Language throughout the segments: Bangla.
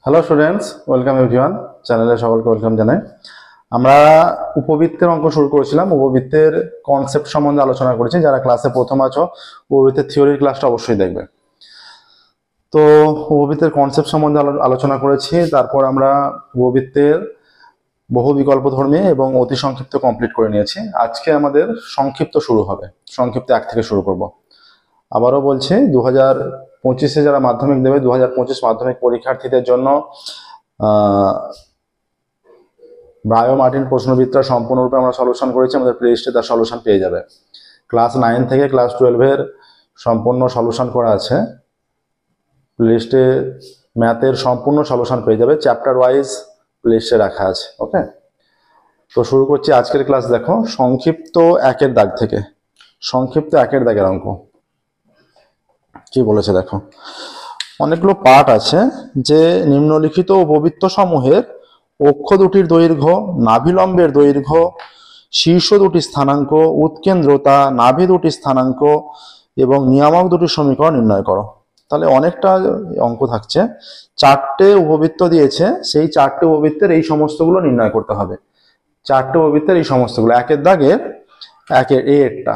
Hello students, welcome everyone. চ্যানেলে সকলকে ওয়েলকাম জানাই। আমরা উপবৃত্তের অঙ্ক শুরু করেছিলাম। উপবৃত্তের কনসেপ্ট সম্বন্ধে আলোচনা করেছি। যারা ক্লাসে প্রথম আছো, উপবৃত্তের থিওরির ক্লাসটা অবশ্যই দেখবে। তো উপবৃত্তের কনসেপ্ট সম্বন্ধে আলোচনা করেছি। তারপর আমরা উপবৃত্তের বহু বিকল্পধর্মী এবং অতি সংক্ষিপ্ত কমপ্লিট করে নিয়েছি। আজকে আমাদের সংক্ষিপ্ত শুরু হবে। সংক্ষিপ্ত 1 থেকে শুরু করব। আবারও বলছি, 2025-এ যারা মাধ্যমিক দেবে, 2025 মাধ্যমিক পরীক্ষার্থীদের জন্য ব্রায়ো মার্টিন প্রশ্নবিদ্যা সম্পূর্ণরূপে আমরা সলিউশন করেছি। আমাদের প্লে লিস্টে তার সলিউশন পেয়ে যাবে। ক্লাস 9 থেকে ক্লাস 12-এর সম্পূর্ণ সলিউশন করা আছে। প্লে লিস্টে ম্যাথের সম্পূর্ণ সলিউশন পেয়ে যাবে, চ্যাপ্টার ওয়াইজ প্লে লিস্টে রাখা আছে। ওকে, তো শুরু করছি আজকের ক্লাস। দেখো, সংক্ষিপ্ত 1-এর দাগ থেকে। সংক্ষিপ্ত 1-এর দাগের অঙ্ক কি বলেছে দেখো। অনেকগুলো পার্ট আছে যে নিম্নলিখিত উপবৃত্ত সমূহের অক্ষ দুটির দৈর্ঘ্য, নাভিলম্বের দৈর্ঘ্য, শীর্ষ দুটি স্থানাঙ্ক, উৎকেন্দ্রতা, নাভি দুটি স্থানাঙ্ক এবং নিয়ামক দুটির সমীকরণ নির্ণয় করো। তাহলে অনেকটা অঙ্ক থাকছে। 4টে উপবৃত্ত দিয়েছে, সেই 4টে উপবৃত্তের এই সমস্তগুলো নির্ণয় করতে হবে। 4টে উপবৃত্তের এই সমস্তগুলো 1-এর দাগের এরটা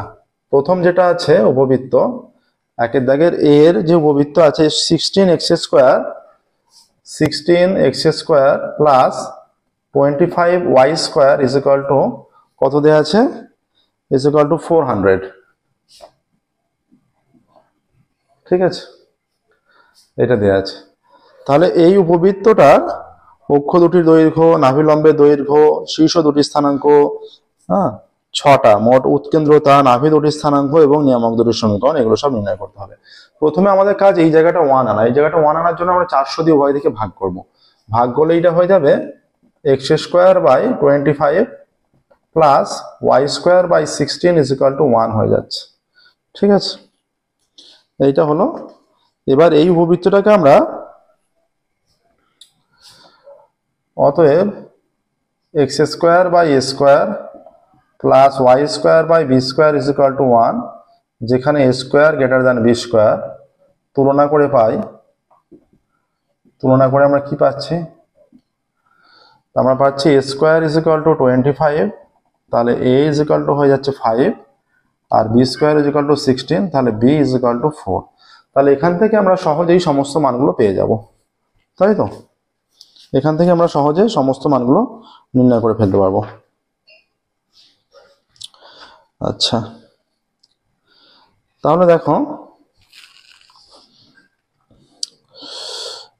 প্রথম যেটা আছে উপবৃত্ত 1-এর দাগের এর যে উপবৃত্ত আছে 16x² plus 25y² is equal two কত দেওয়া আছে? Is equal two 400। ঠিক আছে, এটা দেওয়া আছে। তাহলে এই উপবৃত্তটার অক্ষ দুটির দৈর্ঘ্য, নাভিলম্বের দৈর্ঘ্য, শীর্ষ দুটি স্থানাঙ্ক, 6টা মোট, উৎকেন্দ্রতা, নাভি দুটি স্থানাঙ্ক এবং নিয়ামক দুটির সমীকরণ, এগুলো সব নির্ণয় করতে হবে। প্রথমে আমাদের কাজ এই জায়গাটা 1 আনা। এই জায়গাটা 1 আনার জন্য আমরা 400 দিয়ে উভয় দিকে ভাগ করব। ভাগ করলে এটা হয়ে যাবে x²/25 plus y²/16 is equal to 1 হয়ে যাচ্ছে। ঠিক আছে, এইটা হলো। এবার এই উপবৃত্তটাকে আমরা অতএব x²/a² plus y²/b² is equal to 1, যেখানে a² > b², তুলনা করে পাই। তুলনা করে আমরা কি পাচ্ছি? আমরা পাচ্ছি a² ইজ ইকুয়াল টু 25, তাহলে a ইজ ইকুয়াল টু হয়ে যাচ্ছে 5, আর b² ইজ ইকুয়াল টু 16, তাহলে b ইজ ইকুয়াল টু 4। তাহলে এখান থেকে আমরা সহজেই সমস্ত মানগুলো পেয়ে যাব, তাই তো? এখান থেকে আমরা সহজেই সমস্ত মানগুলো নির্ণয় করে ফেলতে পারবো। আচ্ছা, তাহলে দেখো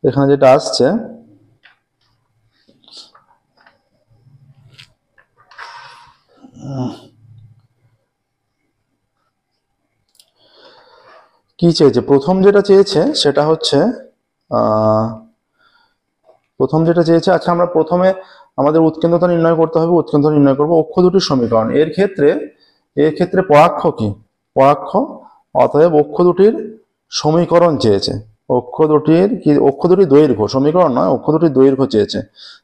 এখানে যেটা আসছে, কি চেয়েছে? প্রথম যেটা চেয়েছে সেটা হচ্ছে আচ্ছা, আমরা প্রথমে আমাদের উৎকেন্দ্রতা নির্ণয় করতে হবে। উৎকেন্দ্রতা নির্ণয় করবো অক্ষ দুটির সমীকরণ। এর ক্ষেত্রে পরাক্ষ কি? পরাক্ষ। অতএব অক্ষ দুটির সমীকরণ চেয়েছে। অক্ষ দুটির দৈর্ঘ্য, সমীকরণ নয়, অক্ষ দুটির দৈর্ঘ্য চেয়েছে।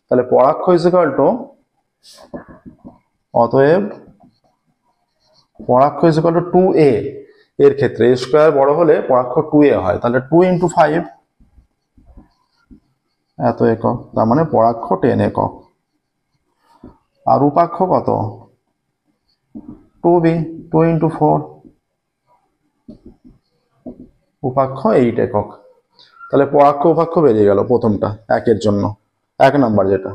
তাহলে পরাক্ষ ইজ ইকুয়াল টু, অতএব পরাক্ষ ইজ ইকুয়াল টু 2a। এর ক্ষেত্রে a² বড় হলে পরাক্ষ 2a হয়। তাহলে 2 × 5 এত একক, তার মানে পরাক্ষ 10 একক। আর উপাক্ষ কত? 2b, 2 × 4, উপাক্ষ 8 একক। তাহলে পরাক্ষ উপাক্ষ বেরিয়ে গেল প্রথমটা 1-এর জন্য। 1 নাম্বার যেটা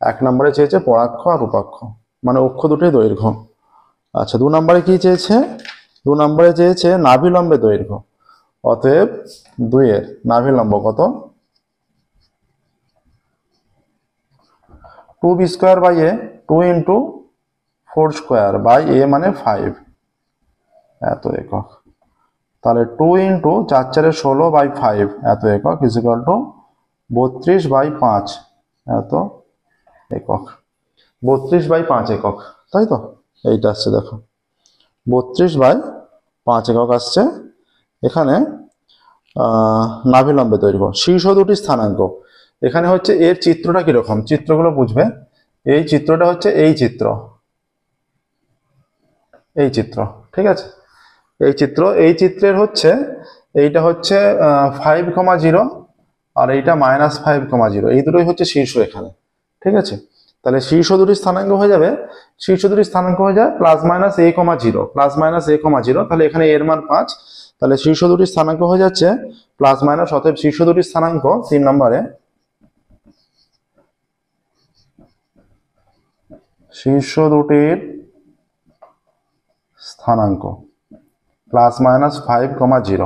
1 নম্বরে চেয়েছে পরাক্ষ আর উপাক্ষ, মানে অক্ষ দুটির দৈর্ঘ্য। আচ্ছা, 2 নম্বরে কি চেয়েছে? 2 নম্বরে চেয়েছে নাভিলম্বের দৈর্ঘ্য। অতএব 2-এর নাভিলম্ব কত? 2b²/a, 2 × 4² a মানে 5 এত একক। তাহলে 2 × 4 × 16/5 এত একক ইজ ইকুয়াল টু 32/5 এত একক। 32/5 একক, তাই তো? এইটা আসছে, দেখো 32/5 একক আসছে। এখানে নাভিলম্বের দৈর্ঘ্য, শীর্ষ দুটি স্থানাঙ্ক। এখানে হচ্ছে এর চিত্রটা কিরকম, চিত্রগুলো বুঝবে। এই চিত্রটা হচ্ছে এই চিত্র, ঠিক আছে? এই চিত্রের হচ্ছে এইটা হচ্ছে 5,0 আর এইটা -5,0, এই দুটোই হচ্ছে শীর্ষ এখানে, ঠিক আছে। তাহলে শীর্ষ দুটি স্থানাঙ্ক হয়ে যাবে, শীর্ষ দুটি স্থানাঙ্ক হয়ে যায় +-a,0, তাহলে এখানে এর মান 5, তাহলে শীর্ষ দুটি স্থানাঙ্ক হয়ে যাচ্ছে +-, অতএব শীর্ষ দুটি স্থানাঙ্ক 3 নম্বরে, শীর্ষ দুটির স্থানাঙ্ক +-5,0,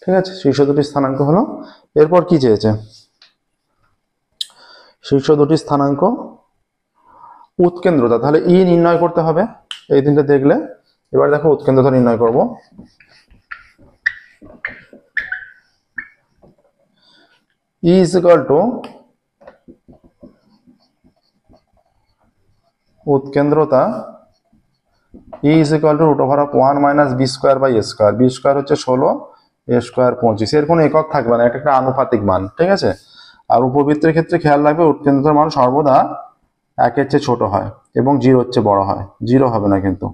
ঠিক আছে। শীর্ষ দুটি স্থানাঙ্ক হলো। এরপর কি চেয়েছে? শীর্ষ দুটি স্থানাঙ্ক উৎকেন্দ্রতা, তাহলে ই নির্ণয় করতে হবে এই তিনটা দেখলে। এবার দেখো উৎকেন্দ্রতা নির্ণয় করব। ই ইজ ইকুয়াল টু উৎকেন্দ্রতা, E is equal to √1 - b² b² হচ্ছে 16, a² 25, এর কোনো একক থাকবে না, এটা একটা আনুপাতিক মান, ঠিক আছে। আর উপবৃত্তের ক্ষেত্রে খেয়াল রাখবে উৎকেন্দ্রতার মান সর্বদা 1-এর চেয়ে ছোট হয় এবং 0-এর চেয়ে বড় হয়, 0 হবে না কিন্তু।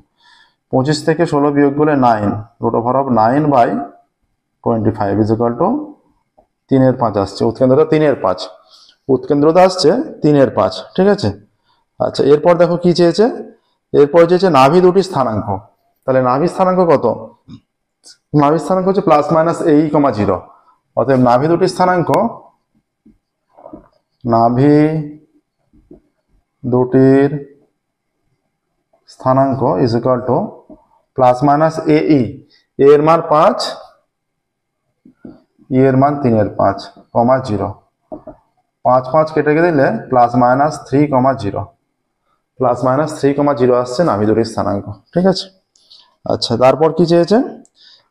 25 থেকে 16 বিয়োগ করলে 9, √9/25 ইজ ইকুয়াল টু 3/5 আসছে। উৎকেন্দ্রতা 3/5, উৎকেন্দ্রতা আসছে 3/5, ঠিক আছে। আচ্ছা, এরপর দেখো কি চেয়েছে, এরপর চেয়েছে নাভি দুটি স্থানাঙ্ক। তাহলে নাভি স্থানাঙ্ক কত? নাভি স্থানাঙ্ক হচ্ছে +-a,0, অতএব নাভি দুটি স্থানাঙ্ক, নাভি দুটির স্থানাঙ্ক ইজ ইকুয়াল টু +-a,e, এর মান 5, এর মান 3/5, 0, 5 কেটে দিলে +-3,0, +-3,0 আসছে নাভি দুটির স্থানাঙ্ক, ঠিক আছে। আচ্ছা, তারপর কি চেয়েছে?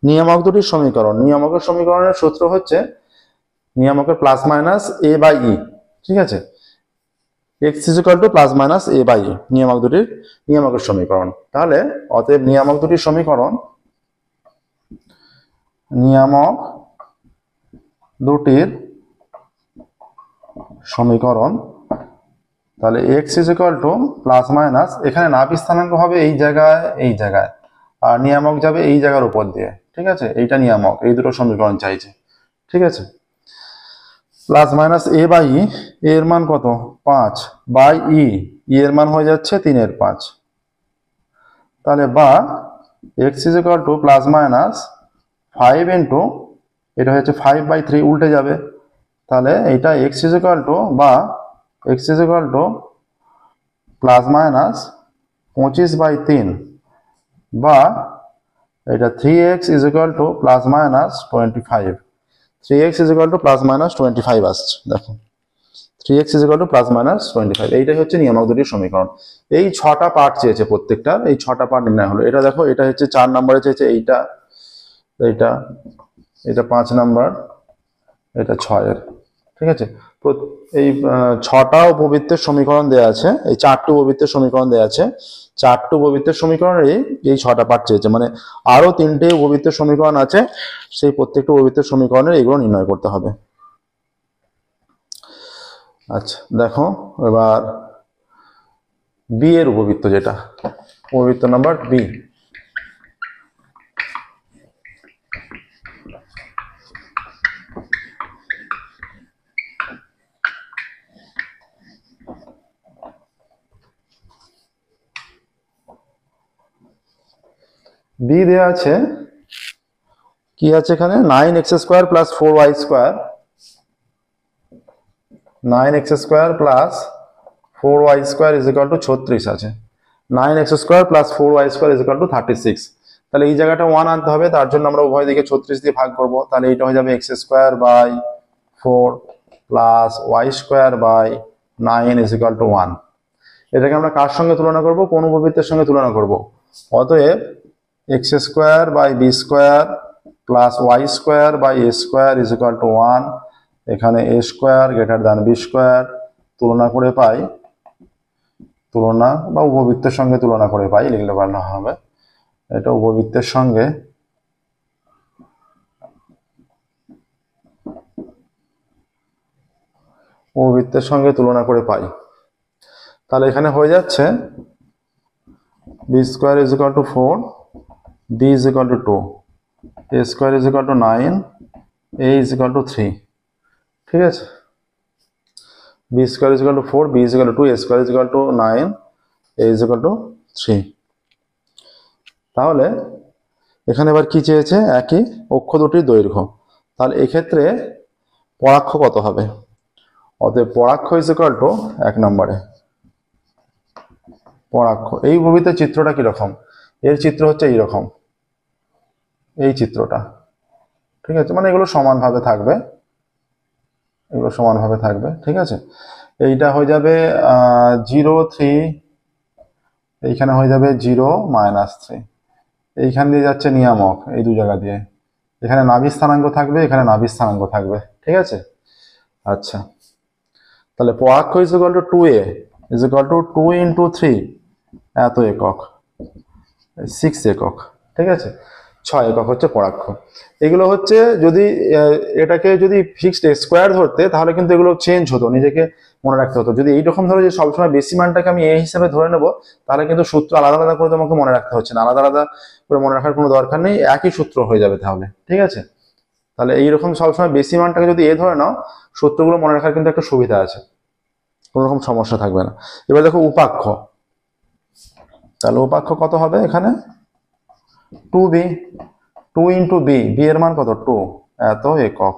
নিয়ামক দুটির সমীকরণ। নিয়ামকের সমীকরণের সূত্র হচ্ছে নিয়ামকের +-a/e, ঠিক আছে। x = +-a/e, নিয়ামক দুটির নিয়ামকের সমীকরণ। তাহলে অতএব নিয়ামক দুটির সমীকরণ, নিয়ামক দুটির সমীকরণ, তাহলে x = এখানে নাভি স্থানাঙ্ক হবে এই জায়গায়, আর নিয়ামক যাবে এই জায়গার উপর দিয়ে, ঠিক আছে। এইটা নিয়ামক, এই দুটো সমীকরণ চাইছে, ঠিক আছে। +-a/e, এর মান কত? 5/e, এর মান হয়ে যাচ্ছে 3/5, তাহলে বা x = +-5 ইন্টু, এটা হচ্ছে 5/3, উল্টে যাবে, তাহলে এটা x = +-25/3, বা এটা 3x = +-25, 3x = +-25 আসছে, দেখো 3x = +-25, এইটাই হচ্ছে নিয়ামক দুটির সমীকরণ। এই 6টা পার্ট চেয়েছে, প্রত্যেকটা এই 6টা পার্ট নির্ণয় হলো। এটা দেখো, এটা হচ্ছে 4 নম্বরে চেয়েছে, এটা 5 নম্বর, এটা 6-এর, ঠিক আছে। এই 6টা উপবৃত্তের সমীকরণ দেওয়া আছে, এই 4টি উপবৃত্তের সমীকরণ দেওয়া আছে, 4টি উপবৃত্তের সমীকরণেরই এই 6টা পার্ট চেয়েছে, মানে আরো 3টে উপবৃত্তের সমীকরণ আছে, সেই প্রত্যেকটা উপবৃত্তের সমীকরণের এগুলো নির্ণয় করতে হবে। আচ্ছা, দেখো এবার বি এর উপবৃত্ত, যেটা উপবৃত্ত নাম্বার বি। বি দেওয়া আছে, কি আছে এখানে? 9x² + 4y², 9x² + 4y² = 36 আছে। 9x² + 4y² = 36, তাহলে এই জায়গাটা 1 আনতে হবে, তার জন্য আমরা উভয় দিকে 36 দিয়ে ভাগ করব, তাহলে এটা হয়ে যাবে x² / 4 + y² / 9 = 1। এটাকে আমরা কার সঙ্গে তুলনা করব? কোন উপবৃত্তের সঙ্গে তুলনা করব? অতএব x² / b² + y² / a² = 1, এখানে a² > b², তুলনা করে পাই, তুলনা বা উপবৃত্তের সঙ্গে তুলনা করে পাই লিখলে ভালো হবে। এটা উপবৃত্তের সঙ্গে তুলনা করে পাই, তাহলে এখানে হয়ে যাচ্ছে b² = 4, b = 2, a² = 9, a = 3, ঠিক আছে, B square is equal to 4, B is equal to 2, A square is equal to 9, A is equal to 3। তাহলে এখানে এবার কি চেয়েছে, একই অক্ষ দুটির দৈর্ঘ্য। তাহলে এক্ষেত্রে পরাক্ষ কত হবে? অতএব পরাক্ষ ইজ ইকুয়াল টু 1 নম্বরে পরাক্ষ। এই ভূমিতে চিত্রটা কিরকম? এর চিত্র হচ্ছে এইরকম, এই চিত্রটা। ঠিক আছে, মানে এগুলো সমানভাবে থাকবে, এগুলো সমানভাবে থাকবে। ঠিক আছে, এইটা হয়ে যাবে 0, 3, এইখানে হয়ে যাবে 0, -3। এইখান দিয়ে যাচ্ছে নিয়ামক, এই দু জায়গা দিয়ে। এখানে নাভি স্থানাঙ্ক থাকবে, এখানে নাভি স্থানাঙ্ক থাকবে। ঠিক আছে, আচ্ছা। তাহলে পরাক্ষ is equal to 2a is equal to 2 × 3 এত একক, 6 একক। ঠিক আছে, 6 একক হচ্ছে পরাক্ষ। এগুলো হচ্ছে যদি এটাকে যদি ফিক্সড স্কোয়ার ধরতে, তাহলে কিন্তু এগুলো চেঞ্জ হতো, নিজেকে মনে রাখতে হতো। যদি এইরকম ধরো যে সবসময় বেশি মানটাকে আমি এ হিসাবে ধরে নেব, তাহলে কিন্তু সূত্র আলাদা আলাদা করে তোমাকে মনে রাখতে হচ্ছে না, আলাদা আলাদা করে মনে রাখার কোনো দরকার নেই, একই সূত্র হয়ে যাবে তাহলে। ঠিক আছে, তাহলে এইরকম সবসময় বেশি মানটাকে যদি এ ধরে নাও, সূত্রগুলো মনে রাখার কিন্তু একটা সুবিধা আছে, কোনো রকম সমস্যা থাকবে না। এবার দেখো উপাক্ষ, তাহলে উপাক্ষ কত হবে? এখানে 2b, 2 × b, b এর মান কত? 2 এত একক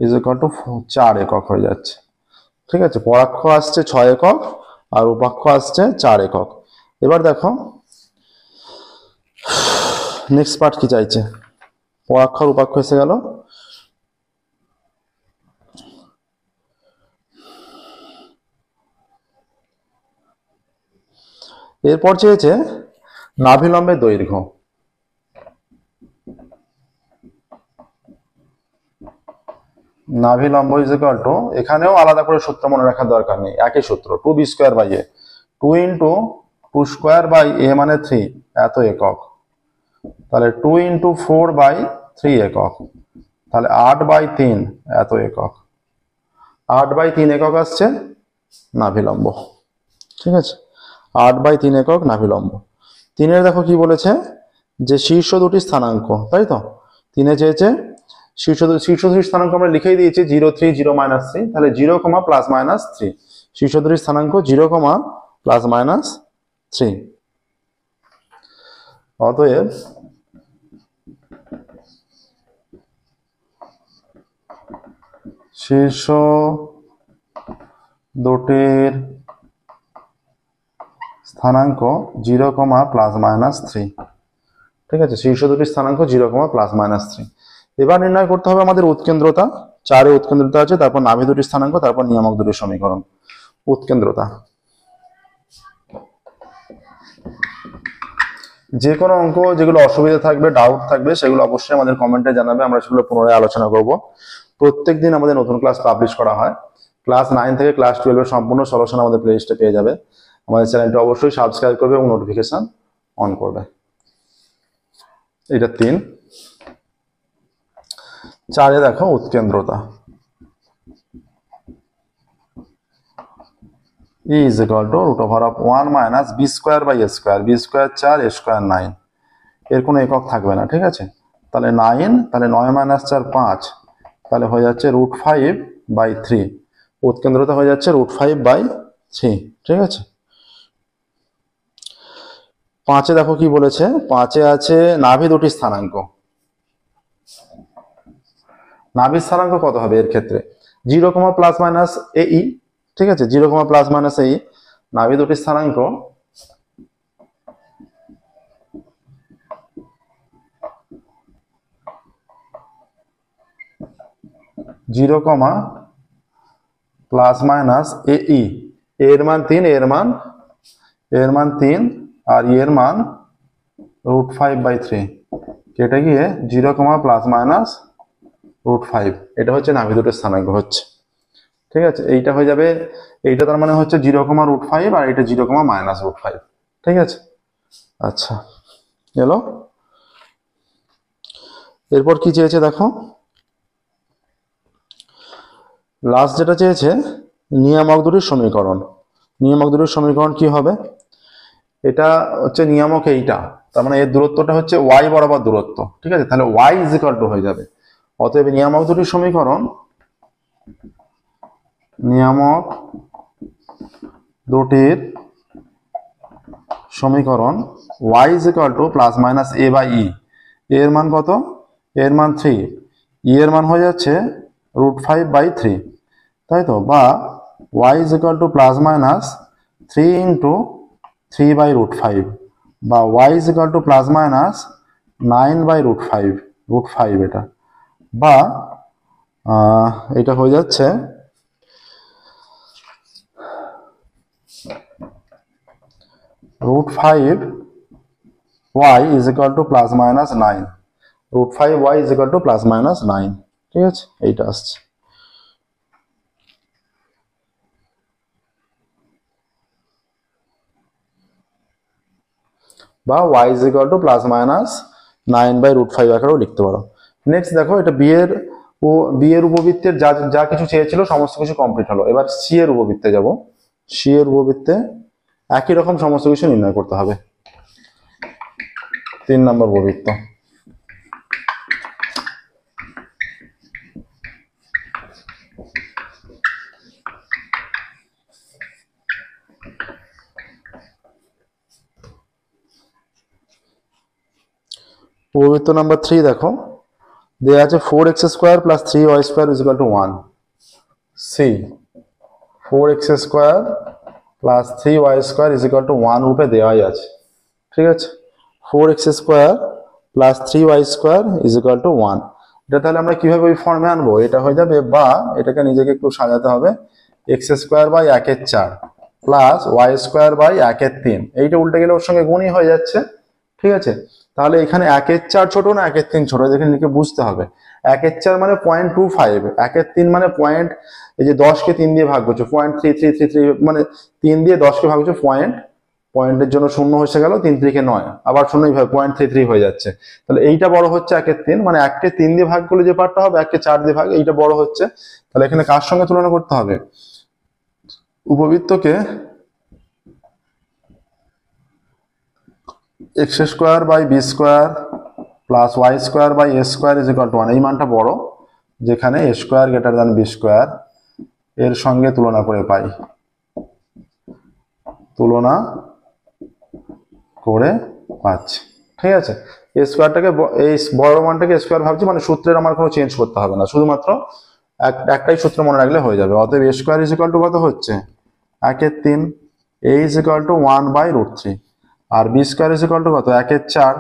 ইজ ইকুয়াল টু 4 একক হয়ে যাচ্ছে। ঠিক আছে, পরাক্ষ আসছে 6 একক আর উপাক্ষ আসছে 4 একক। এবার দেখো নেক্সট পার্ট কি চাইছে, পরাক্ষ আর উপাক্ষ এসে গেল। এরপর চেয়েছে নাভিলম্বের দৈর্ঘ্য। নাভিলম্ব ইজ ইকুয়াল টু, এখানেও আলাদা করে সূত্র মনে রাখার দরকার নেই, একই সূত্র, 2b²/a, 2 × 2² a মানে 3 এত একক। তাহলে 2 × 4/3 একক, তাহলে 8/3 এত একক। 8/3 একক আসছে নাভিলম্ব। ঠিক আছে, 8/3 একক নাভিলম্ব। 3-এর দেখো কি বলেছে, যে শীর্ষ দুটি স্থানাঙ্ক, তাই তো? 3-এ চেয়েছে শীর্ষ দুটি স্থানাঙ্ক আমরা লিখেই দিয়েছি 0, 3, 0, -3। তাহলে 0, +-3, শীর্ষ দুটি স্থানাঙ্ক 0, +-3। অতএব শীর্ষ দুটির স্থানাঙ্ক 0, +-3। ঠিক আছে, শীর্ষ দুটি স্থানাঙ্ক 0, +-3। এবার নির্ণয় করতে হবে আমাদের উৎকেন্দ্রতা। 4-এ উৎকেন্দ্রতা আছে, তারপর নাভি দুটি স্থানাঙ্ক, তারপর নিয়ামক দুটির সমীকরণ। উৎকেন্দ্রতা, যে কোনো অঙ্ক যেগুলো অসুবিধা থাকবে, ডাউট থাকবে, সেগুলো অবশ্যই আমাদের কমেন্টে জানাবে, আমরা সেগুলো পুনরায় আলোচনা করব। প্রত্যেকদিন আমাদের নতুন ক্লাস পাবলিশ করা হয়। ক্লাস 9 থেকে ক্লাস 12 এর সম্পূর্ণ সলিউশন আমাদের প্লেলিস্টে পেয়ে যাবে। আমাদের চ্যানেলটি অবশ্যই সাবস্ক্রাইব করবে এবং নোটিফিকেশন অন করবে। এটা 3। 4-এ দেখো উৎকেন্দ্রতা, E is equal to √1 - b²/a², b² 4, a² 9। এর কোনো একক থাকবে না। ঠিক আছে, তাহলে 9, তাহলে 9 - 4 5, তাহলে হয়ে যাচ্ছে √5/3। উৎকেন্দ্রতা হয়ে যাচ্ছে √5/3। ঠিক আছে, 5-এ দেখো কি বলেছে, 5-এ আছে নাভি দুটি স্থানাঙ্ক। নাভি স্থানাঙ্ক কত হবে এর ক্ষেত্রে? 0, +-ae। ঠিক আছে, 0, +-ae, নাভি দুটি স্থানাঙ্ক 0, +-ae। এর মান 3, এর মান 3, আর এর মান √5/3, কেটে গিয়ে 0, +-√5। এটা হচ্ছে নাভি দুটোর স্থানাঙ্ক হচ্ছে। ঠিক আছে, এইটা হয়ে যাবে, এইটা তার মানে হচ্ছে 0, √5, আর এটা 0, -√5। ঠিক আছে, আচ্ছা এলো। এরপর কি চেয়েছে দেখো, লাস্ট যেটা চেয়েছে নিয়ামক দুটির সমীকরণ। নিয়ামক দুটির সমীকরণ কি হবে? এটা হচ্ছে নিয়ামক এইটা, তার মানে এর দূরত্বটা হচ্ছে y বরাবর দূরত্ব। ঠিক আছে, তাহলে y = হয়ে যাবে। অতএব নিয়ামক দুটির সমীকরণ নিয়ামক দুটির সমীকরণ y is equal to plus minus a by E. এর মান কত? এর মান 3, ই এর মান হয়ে যাচ্ছে √5/3, তাই তো? বা y is equal to plus minus 3 into 3/5, বা y is equal to plus minus 9/5, √5 এটা, বা এটা হয়ে যাচ্ছে √5y is equal to plus minus 9, √5y is equal to plus minus 9, ঠিক আছে? এইটা আসছে। বা y is equal to plus minus 9/5 আকারেও লিখতে পারো। নেক্সট দেখো, এটা বি এর উপবৃত্তের যা যা কিছু চেয়েছিল সমস্ত কিছু কমপ্লিট হলো। এবার সি এর উপবৃত্তে যাব। সি এর উপবৃত্তে একই রকম সমস্ত কিছু নির্ণয় করতে হবে। 3 নম্বর উপবৃত্ত। উপবৃত্ত নাম্বার 3 দেখো, দেয়া আছে 4x² + 3y² = 1। C 4x² + 3y² = 1 রূপে দেওয়াই আছে, ঠিক আছে? 4x² + 3y² = 1। এটা তাহলে আমরা কিভাবে ওই ফর্মে আনবো? এটা হয়ে যাবে, বা এটাকে নিজেকে একটু সাজাতে হবে, x²/1/4 প্লাস y²/1/3। এইটা উল্টে গেলে ওর সঙ্গে গুণই হয়ে যাচ্ছে, ঠিক আছে? তাহলে এখানে 1/4 ছোট না 1/3 ছোট, দেখে নিজেকে বুঝতে হবে। 1/4 মানে 0.25, 1/3 মানে পয়েন্ট, এই যে 10কে 3 দিয়ে ভাগ করছে 0.3333, মানে 3 দিয়ে 10কে ভাগ করছে পয়েন্টের জন্য 0 এসে গেল, 3 3 9, আবার 0 এইভাবে 0.33 হয়ে যাচ্ছে। তাহলে এইটা বড় হচ্ছে 1/3, মানে 1কে 3 দিয়ে ভাগ করলে যে পার্টটা হবে 1কে 4 দিয়ে ভাগ, এইটা বড় হচ্ছে। তাহলে এখানে কার সঙ্গে তুলনা করতে হবে? উপবৃত্তকে x²/b² প্লাস y²/a² = 1, এই মানটা বড়, যেখানে a² > b², এর সঙ্গে তুলনা করে পাই, তুলনা করে পাচ্ছি, ঠিক আছে? a স্কয়ারটাকে, এই বড় মানটাকে স্কয়ার ভাবছি, মানে সূত্রের আমার কোনো চেঞ্জ করতে হবে না, শুধুমাত্র একটাই সূত্র মনে রাখলে হয়ে যাবে। অতএব a² = কত হচ্ছে? 1/3, a = 1/√3, আর b² = কত? 1/4,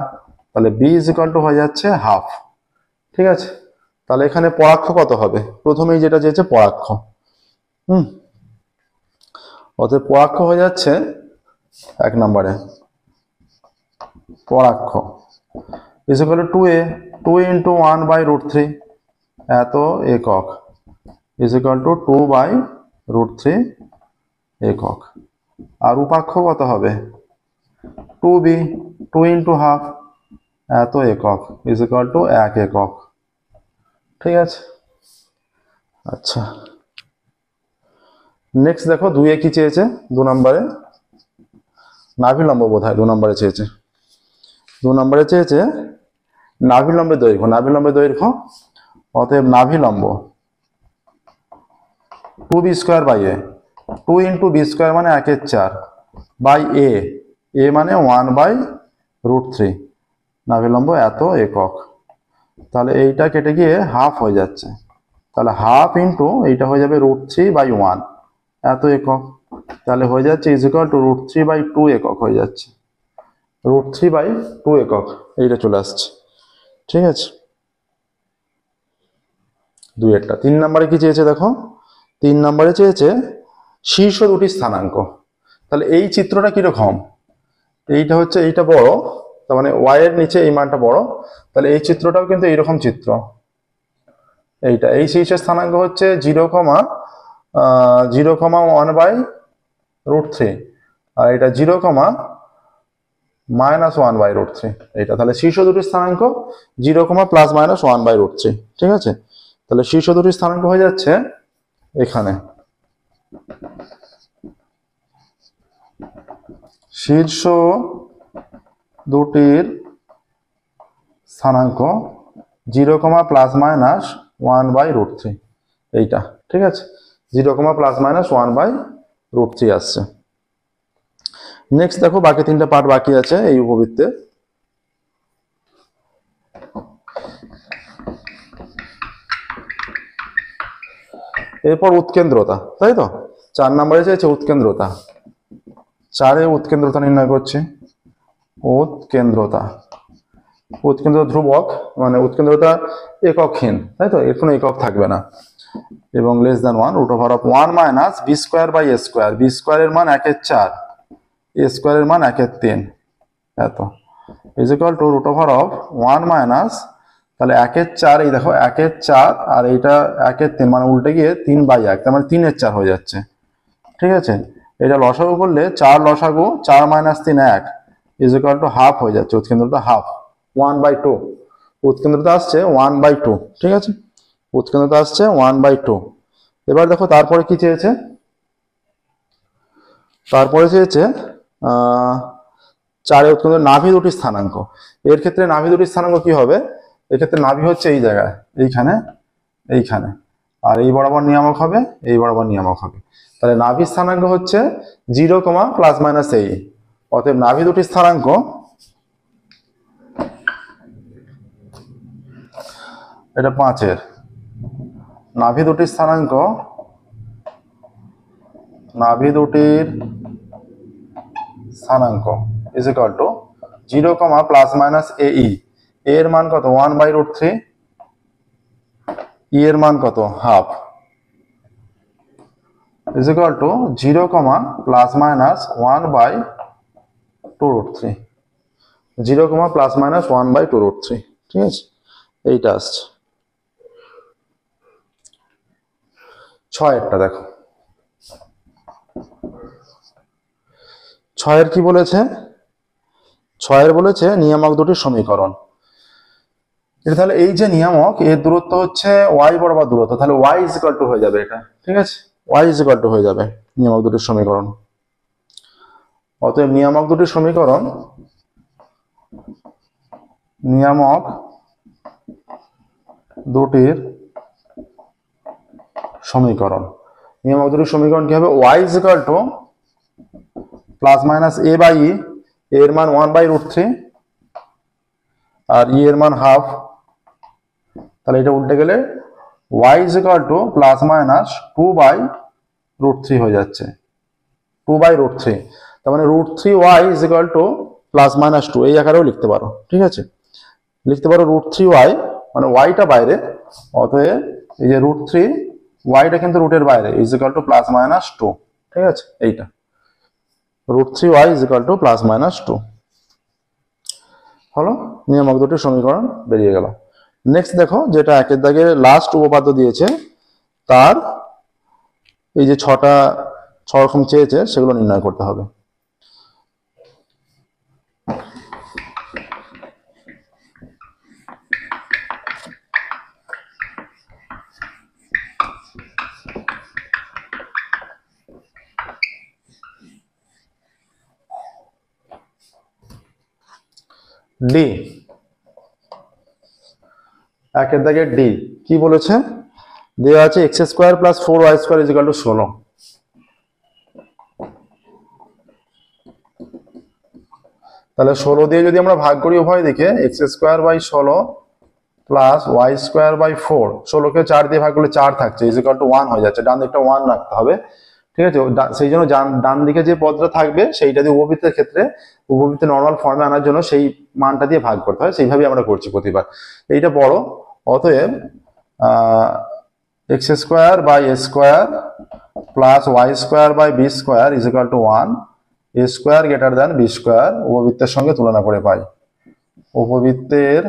তাহলে b = হয়ে যাচ্ছে হাফ, ঠিক আছে? তাহলে এখানে পরাক্ষ কত হবে? প্রথমেই যেটা চেয়েছে পরাক্ষ, অতএব পরাক্ষ হয়ে যাচ্ছে 1 নম্বরে, পরাক্ষ = 2a, 2 × 1/√3 এত একক = 2/√3 একক। আর উপাক্ষ কত হবে? 2b, 2 × হাফ এত একক = 1 একক, ঠিক আছে? আচ্ছা, নেক্সট দেখো 2 কি চেয়েছে? 2 নম্বরে নাভিলম্ব, বোধহয় 2 নম্বরে চেয়েছে। 2 নম্বরে চেয়েছে নাভিলম্বের দৈর্ঘ্য, নাভিলম্বের দৈর্ঘ্য। অতএব নাভিলম্ব 2b²/a, 2 × b² মানে 1/4 বাই a মানে 1/√3, নাভিলম্ব এত একক। তাহলে এইটা কেটে গিয়ে হাফ হয়ে যাচ্ছে, তাহলে হাফ ইন্টু এইটা হয়ে যাবে √3/1 এত একক। তাহলে হয়ে যাচ্ছে = √3/2 একক হয়ে যাচ্ছে, √3/2 একক, এইটা চলে আসছে, ঠিক আছে? 2 3 নম্বরে কি চেয়েছে দেখো? 3 নম্বরে চেয়েছে শীর্ষ দুটি স্থানাঙ্ক। তাহলে এই চিত্রটা কিরকম? এইটা হচ্ছে, এইটা বড়, তার মানে y এর নিচে এই মানটা বড়, তাহলে এই চিত্রটাও কিন্তু এইরকম চিত্র। এইটা, এই শীর্ষের স্থানাঙ্ক হচ্ছে 0,1/√3, আর এটা 0,-1/√3, এইটা। তাহলে শীর্ষ দুটির স্থানাঙ্ক 0, ± 1/√3, ঠিক আছে? তাহলে শীর্ষ দুটির স্থানাঙ্ক হয়ে যাচ্ছে এখানে, শীর্ষ দুটির স্থানাঙ্ক 0, ± 1/√3, এইটা, ঠিক আছে, 0, +-1/√3 আসছে। নেক্সট দেখো বাকি 3টা পার্ট বাকি আছে এই উপবৃত্তে। এরপর উৎকেন্দ্রতা, তাই তো 4 নম্বরে চেয়েছে উৎকেন্দ্রতা। 4-এ উৎকেন্দ্রতা নির্ণয় করছি। উৎকেন্দ্রতা ধ্রুবক, মানে উৎকেন্দ্রতা এককহীন, তাই তো, এর কোনো একক থাকবে না, এবং <1 √1 - b² b² এর মান 1/4, a² এর মান 1/3, এত √1 - তাহলে 1/4, এই দেখো 1/4 আর এইটা 1/3, মানে উল্টে গিয়ে 3/1, তার মানে 3/4 হয়ে যাচ্ছে, ঠিক আছে। এটা লসাগু করলে 4 লসাগু 4 - 3 1 ½ হয়ে যাচ্ছে, উৎকেন্দ্রতা হাফ, 1/2, উৎকেন্দ্রতা আসছে 1/2, ঠিক আছে, উৎকেন্দ্রতা আসছে 1/2। এবার দেখো তারপরে কি চেয়েছে, তারপরে চেয়েছে 4-এ উৎকেন্দ্র নাভি দুটি স্থানাঙ্ক। এর ক্ষেত্রে নাভি দুটি স্থানাঙ্ক কি হবে, এক্ষেত্রে নাভি হচ্ছে এই জায়গায়, এইখানে, এইখানে, আর এই বরাবর নিয়ামক হবে, এই বরাবর নিয়ামক হবে। তাহলে নাভি স্থানাঙ্ক হচ্ছে 0, +-, এই, অতএব নাভি দুটি স্থানাঙ্ক এটা 5-এর, নাভি দুটির স্থানাঙ্ক, নাভি দুটির স্থানাঙ্ক = 0, +-, এর মান কত 1/√3, এর মান কত হাফ, = 0, +-1/√3, 0, +-1/√3, ঠিক আছে, এইটা আসছে। 6-এরটা দেখো, 6-এর কি বলেছে, 6-এর বলেছে নিয়ামক দুটির সমীকরণ। এটা তাহলে এই যে নিয়ামক, এর দূরত্ব হচ্ছে y বরাবর দূরত্ব, তাহলে y = হয়ে যাবে এটা, ঠিক আছে, y = হয়ে যাবে নিয়ামক দুটির সমীকরণ। অতএব নিয়ামক দুটির সমীকরণ, নিয়ামক দুটির সমীকরণ, নিয়ামক দুটির সমীকরণ কি হবে, y = +-a/e, এর মান 1/√3 আর e এর মান হাফ, তাহলে এটা উল্টে গেলে y = +-2/√3 হয়ে যাচ্ছে, 2/√3, তার মানে √3y = +-2, এই আকারেও লিখতে পারো, ঠিক আছে, লিখতে পারো √3y, মানে y-টা বাইরে, অতএব এই যে √3, y-টা কিন্তু রুটের বাইরে, = +-2, ঠিক আছে, এইটা √3y = +-2 হলো, নিয়ামক দুটির সমীকরণ বেরিয়ে গেল। নেক্সট দেখো, যেটা 1-এর দাগে লাস্ট উপপাদ্য দিয়েছে, তার এই যে 6 রকম চেয়েছে সেগুলো নির্ণয় করতে হবে। ডি, 1-এর দাগে ডি কি বলেছে, দেওয়া আছে x² + 4y² = 16। তাহলে 16 দিয়ে যদি আমরা ভাগ করি উভয় দিকে, x² / 16 + y² / 4, 16-কে 4 দিয়ে ভাগ করলে 4 থাকছে, = 1 হয়ে যাচ্ছে, ডান দিকটা 1 রাখতে হবে, ঠিক আছে, সেই জন্য ডান দিকে যে পদটা থাকবে সেইটা দিয়ে উপবৃত্তের ক্ষেত্রে উপবৃত্তের নরমাল ফর্মে আনার জন্য সেই মানটা দিয়ে ভাগ করতে হয়, সেইভাবেই আমরা করছি প্রতিবার, এইটা বড়, অতএব x² / a² + y² / b² = 1, a² > b², উপবৃত্তের সঙ্গে তুলনা করে পাই, উপবৃত্তের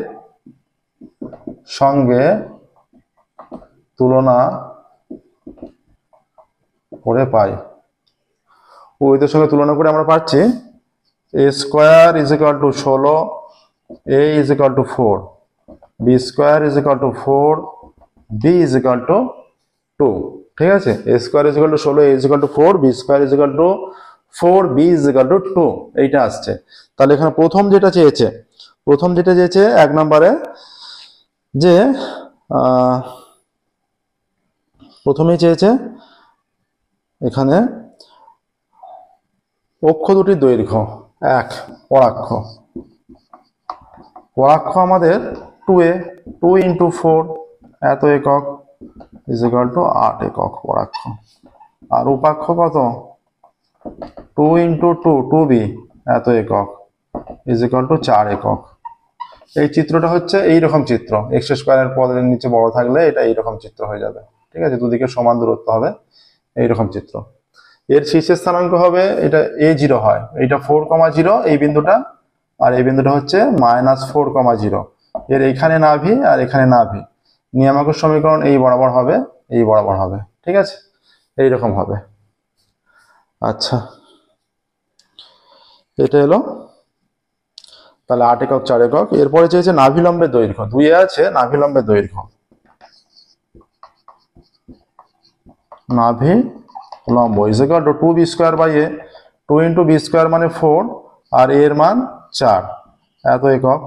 সঙ্গে তুলনা করে পাই, উপবৃত্তের সঙ্গে তুলনা করে আমরা পাচ্ছি a² = 16, a = 4, b² = 4, b = 2, ঠিক আছে, a² = 16, a = 4, b² = 4, b = 2, এইটা আসছে। তাহলে এখানে প্রথম যেটা চেয়েছে 1 নম্বরে, যে প্রথমেই চেয়েছে এখানে অক্ষ দুটির দৈর্ঘ্য 1 পরাক্ষ আমাদের 2a 2 × 4 এত একক = 8 একক পরাক্ষ। আর উপাক্ষ কত 2 × 2 2b এত একক = 4 একক। এই চিত্রটা হচ্ছে এইরকম চিত্র, x² এর পদের নিচে বড় থাকলে এটা এইরকম চিত্র হয়ে যাবে। ঠিক আছে, দুদিকে সমান দূরত্ব হবে, এইরকম চিত্র। এর শীর্ষের স্থানাঙ্ক হবে, এটা a0 হয়, এটা 4,0 এই বিন্দুটা, আর এই বিন্দুটা হচ্ছে -4,0। এর এইখানে নাভি আর এখানে নাভি। নিয়ামকের সমীকরণ এই বরাবর হবে, এই বরাবর হবে। ঠিক আছে, এইরকম হবে। আচ্ছা, এটা এলো তাহলে 8 একক 4 একক। এরপরে চেয়েছে নাভিলম্বের দৈর্ঘ্য, 2 এ আছে নাভিলম্বের দৈর্ঘ্য, নাভি লম্ব = 2b² a 2 × b² মানে 4 আর a এর মান 4 এত একক।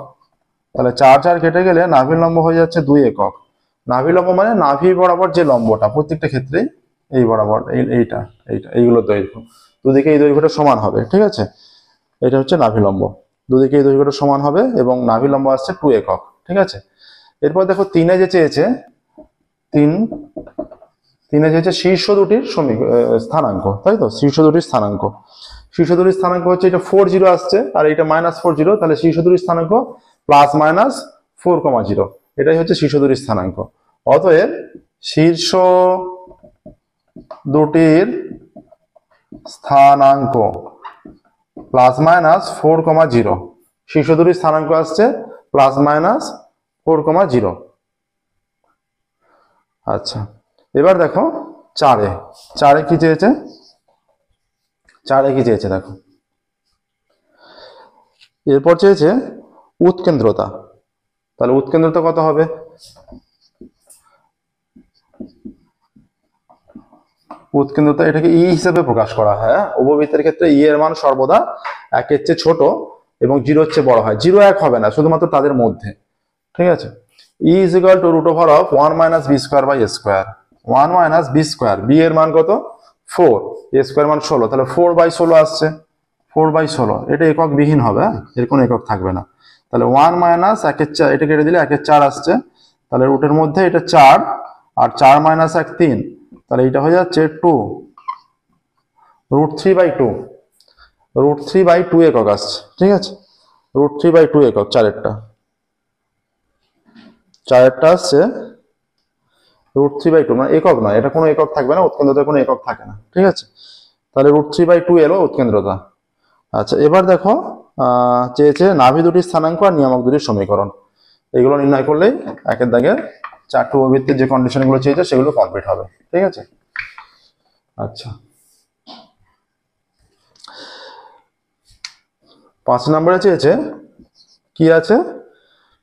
তাহলে 4 4 কেটে গেলে নাভি লম্ব হয়ে যাচ্ছে 2 একক। নাভি লম্ব মানে নাভি বরাবর যে লম্বটা, প্রত্যেকটা ক্ষেত্রে এই বরাবর এইটা এইগুলো দৈর্ঘ্য, দুদিকে এই দৈর্ঘ্যটা সমান হবে। ঠিক আছে, এটা হচ্ছে নাভি লম্ব, দুদিকে এই দৈর্ঘ্যটা সমান হবে এবং নাভি লম্ব আসছে 2 একক। ঠিক আছে, এরপর দেখো 3 যে চেয়েছে, 3 চেয়েছে শীর্ষ দুটির স্থানাঙ্ক, তাই তো? শীর্ষ দুটির স্থানাঙ্ক, শীর্ষ দুটির স্থানাঙ্ক হচ্ছে এটা 40 আসছে আর এটা -40, তাহলে শীর্ষ দুটির স্থানাঙ্ক +-4,0, এটাই হচ্ছে শীর্ষ দুটির স্থানাঙ্ক। অতএব শীর্ষ দুটির স্থানাঙ্ক +-4,0, শীর্ষ দুটির স্থানাঙ্ক আসছে +-4,0। আচ্ছা, এবার দেখো 4 কি চেয়েছে, 4 কি চেয়েছে দেখো, এরপর চেয়েছে উৎকেন্দ্রতা। তাহলে উৎকেন্দ্রতা কত হবে, উৎকেন্দ্রতা এটাকে ই হিসেবে প্রকাশ করা হয়। উপবৃত্তের ক্ষেত্রে ই এর মান সর্বদা 1 এর চেয়ে ছোট এবং 0 এর চেয়ে বড় হয়। 0 1 হবে না, শুধুমাত্র তাদের মধ্যে। ঠিক আছে, ই = √1 - b²/a², 1 - b², b এর মান কত 4, a² মান 16, তাহলে 4/16 আসছে, 4/16। এটা একক বিহীন হবে, এর কোনো একক থাকবে না। তাহলে 1 - 1 এর 4, এটা কেটে দিলে 1 এর 4 আসছে, তাহলে রুটের মধ্যে এটা 4 আর 4 - 1 3, তাহলে এটা হয়ে যাচ্ছে 2 √3/2, √3/2 একক আসছে। ঠিক আছে, √3/2 একক, 4 আসছে √3/2, মানে একক নয়, এটা কোনো একক থাকবে না, উৎকেন্দ্রতার কোনো একক থাকে না। ঠিক আছে, তাহলে √3/2 এলো উৎকেন্দ্রতা। আচ্ছা, এবার দেখো চেয়েছে নাভি দুটির স্থানাঙ্ক আর নিয়ামক দুটির সমীকরণ। এগুলো নির্ণয় করলেই একের দাগে 4টি উপবৃত্তের যে কন্ডিশনগুলো চেয়েছে সেগুলো কমপ্লিট হবে। ঠিক আছে, আচ্ছা 5 নম্বরে চেয়েছে কি আছে,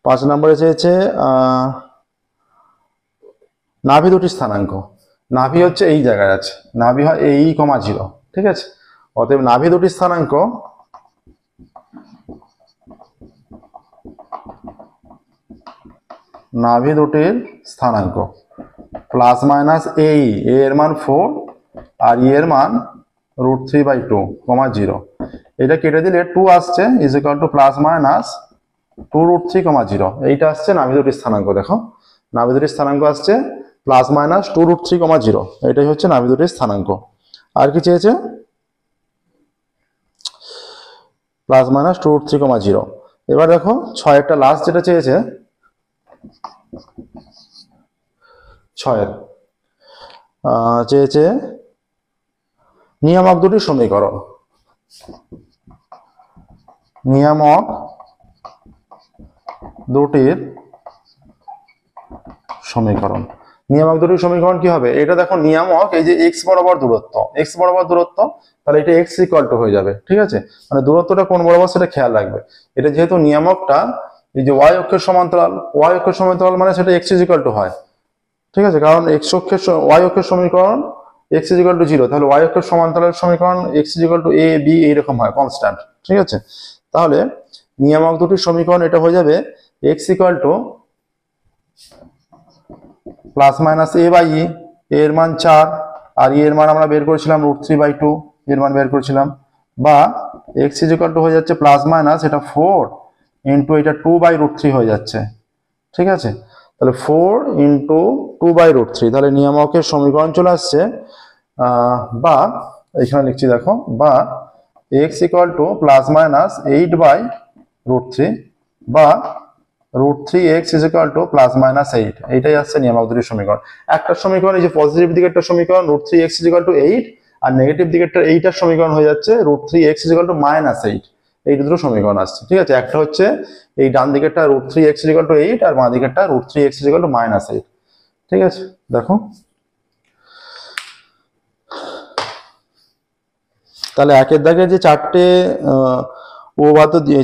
5 নম্বরে চেয়েছে নাভি দুটির স্থানাঙ্ক। নাভি হচ্ছে এই জায়গায় আছে, নাভি হয় এই, 0। ঠিক আছে, অতএব নাভি দুটির স্থানাঙ্ক +- a এর মান 4 আর ই এর মান √3/2, 0। এটা কেটে দিলে 2 আসছে = +-2√3,0। এইটা আসছে নাভি দুটির স্থানাঙ্ক। দেখো নাভি দুটির স্থানাঙ্ক আসছে +-2√3,0, এটাই হচ্ছে নাভি দুটির স্থানাঙ্ক। আর কি চেয়েছে, +-2√3,0। এবার দেখো 6 লাস্ট যেটা চেয়েছে, 6 চেয়েছে নিয়ামক দুটির সমীকরণ। নিয়ামক দুটির সমীকরণ, নিয়ামক দুটির সমীকরণ কি হবে, এটা দেখো নিয়ামক এই যে x বরাবর দূরত্ব, তাহলে এটা x = হয়ে যাবে। ঠিক আছে, মানে দূরত্বটা কোন বরাবর সেটা খেয়াল রাখবে। এটা যেহেতু নিয়ামকটা এই যে y অক্ষের সমান্তরাল, মানে সেটা x = হয়। ঠিক আছে, কারণ y অক্ষের সমীকরণ x = 0, তাহলে y অক্ষের সমান্তরাল সমীকরণ x = a b এইরকম হয়, কনস্ট্যান্ট। ঠিক আছে, তাহলে নিয়ামক দুটির সমীকরণ এটা হয়ে যাবে x = +-a/e এর মান 4 আর এর মান আমরা বের করেছিলাম √3/2, এর মান বের করেছিলাম। বা x হয়ে যাচ্ছে প্লাস মাইনাস এটা 4 ইন্টু এটা 2/√3 হয়ে যাচ্ছে, ঠিক আছে। তাহলে 4 ইন্টু 2/√3, তাহলে নিয়ামকের সমীকরণ চলে আসছে বা এখানে লিখছি দেখো, বা x প্লাস মাইনাস 8/√3 বা √3x প্লাস মাইনাস 8, এইটাই আসছে নিয়ামক দুটির সমীকরণ। একটা সমীকরণ এই যে পজিটিভ দিকেরটা সমীকরণ √3x 8, আর নেগেটিভ দিকেরটা এইটার সমীকরণ হয়ে যাচ্ছে √3x -8, এই দুটো সমীকরণ আসছে, ঠিক আছে। একটা হচ্ছে এই ডান দিকেরটা √3x 8 আর বাঁ দিকেরটা √3x -8, ঠিক আছে। দেখো তাহলে একের দাগে যে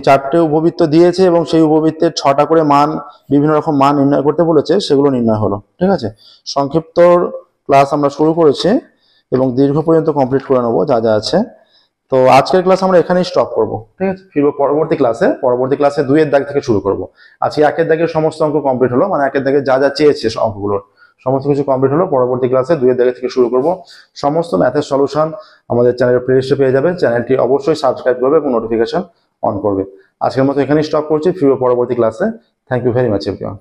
চারটে উপবৃত্ত দিয়েছে এবং সেই উপবৃত্তের 6টা করে মান, বিভিন্ন রকম মান নির্ণয় করতে বলেছে, সেগুলো নির্ণয় হলো, ঠিক আছে। সংক্ষিপ্ত ক্লাস আমরা শুরু করেছি এবং দীর্ঘ পর্যন্ত কমপ্লিট করে নেবো যা যা আছে। তো আজকের ক্লাস আমরা এখানেই স্টপ করব, ঠিক আছে। ফিরবো পরবর্তী ক্লাসে 2 এর দাগ থেকে শুরু করব। আজকে 1 এর দাগের সমস্ত অঙ্ক কমপ্লিট হলো, মানে 1 এর দাগে যা যা চেয়েছে অঙ্কগুলোর সমস্ত কিছু কমপ্লিট হলো। পরবর্তী ক্লাসে 2 এর দাগে থেকে শুরু করব। সমস্ত ম্যাথের সলিউশন আমাদের চ্যানেলের প্লেলিস্টে পেয়ে যাবে। চ্যানেলটি অবশ্যই সাবস্ক্রাইব করবে এবং নোটিফিকেশন অন করবে। আজকের মতো এখানেই স্টপ করছি, ফিরবো পরবর্তী ক্লাসে। Thank you very much everyone.